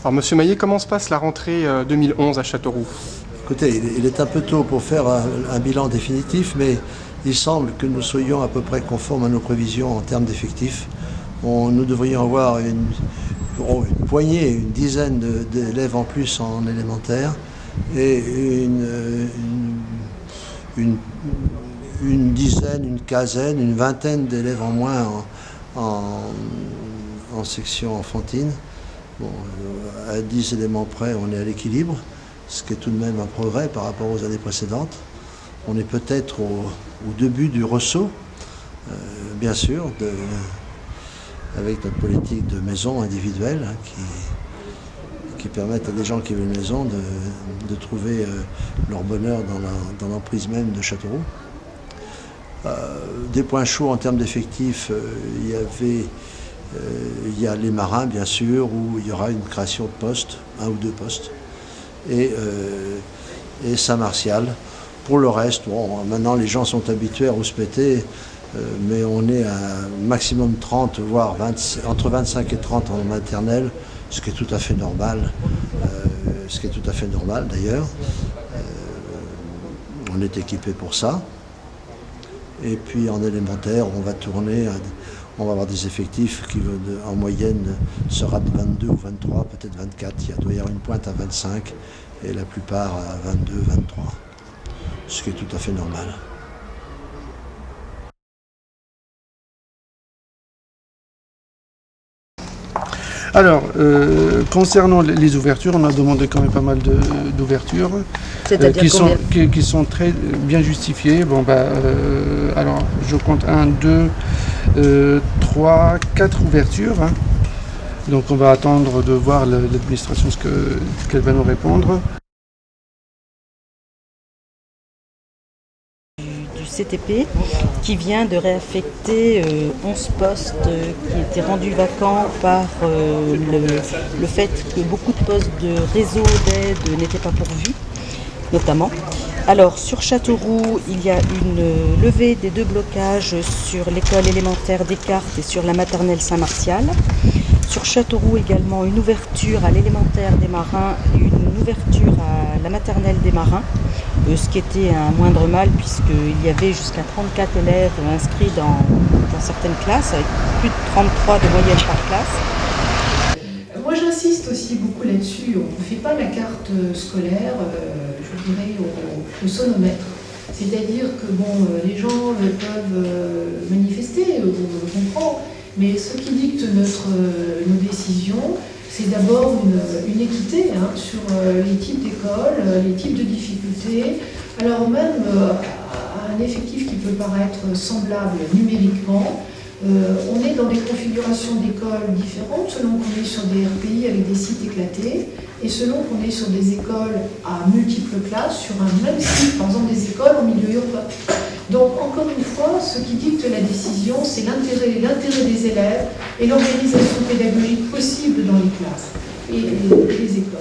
Alors, Monsieur Maillet, comment se passe la rentrée 2011 à Châteauroux? Écoutez, il est un peu tôt pour faire un bilan définitif, mais il semble que nous soyons à peu près conformes à nos prévisions en termes d'effectifs. Nous devrions avoir une poignée, une dizaine d'élèves en plus en élémentaire et une dizaine, une quinzaine, une vingtaine d'élèves en moins en section enfantine. Bon, à 10 éléments près, on est à l'équilibre, ce qui est tout de même un progrès par rapport aux années précédentes. On est peut-être au début du ressaut, bien sûr, avec notre politique de maison individuelle qui permettent à des gens qui veulent une maison de trouver leur bonheur dans l'emprise même de Châteauroux. Des points chauds en termes d'effectifs, il y a les marins, bien sûr, où il y aura une création de postes, un ou deux postes, et Saint-Martial. Pour le reste, bon, maintenant les gens sont habitués à rouspéter, mais on est à un maximum 30, voire entre 25 et 30 en maternelle, ce qui est tout à fait normal, d'ailleurs. On est équipé pour ça. Et puis en élémentaire, on va avoir des effectifs qui, en moyenne, sera de 22 ou 23, peut-être 24. Il doit y avoir une pointe à 25 et la plupart à 22, 23. Ce qui est tout à fait normal. Alors, concernant les ouvertures, on a demandé quand même pas mal d'ouvertures qui sont très bien justifiées. Bon, alors, je compte 1, 2, 3, 4 ouvertures. Hein. Donc, on va attendre de voir l'administration qu'elle va nous répondre. Du CTP qui vient de réaffecter 11 postes qui étaient rendus vacants par le fait que beaucoup de postes de réseau d'aide n'étaient pas pourvus, notamment. Alors sur Châteauroux, il y a une levée des 2 blocages sur l'école élémentaire Descartes et sur la maternelle Saint-Martial. Sur Châteauroux également une ouverture à l'élémentaire des Marins et une ouverture à la maternelle des Marins, ce qui était un moindre mal puisqu'il y avait jusqu'à 34 élèves inscrits dans certaines classes avec plus de 33 de moyenne par classe. Moi j'insiste aussi beaucoup là-dessus, on ne fait pas la carte scolaire, je dirais, au sonomètre. C'est-à-dire que bon, les gens peuvent manifester, on comprend, mais ce qui dicte nos décisions, c'est d'abord une équité sur les types d'écoles, les types de difficultés, alors même un effectif qui peut paraître semblable numériquement. On est dans des configurations d'écoles différentes selon qu'on est sur des RPI avec des sites éclatés et selon qu'on est sur des écoles à multiples classes, sur un même site, par exemple des écoles en milieu urbain. Donc encore une fois, ce qui dicte la décision, c'est l'intérêt des élèves et l'organisation pédagogique possible dans les classes et les écoles.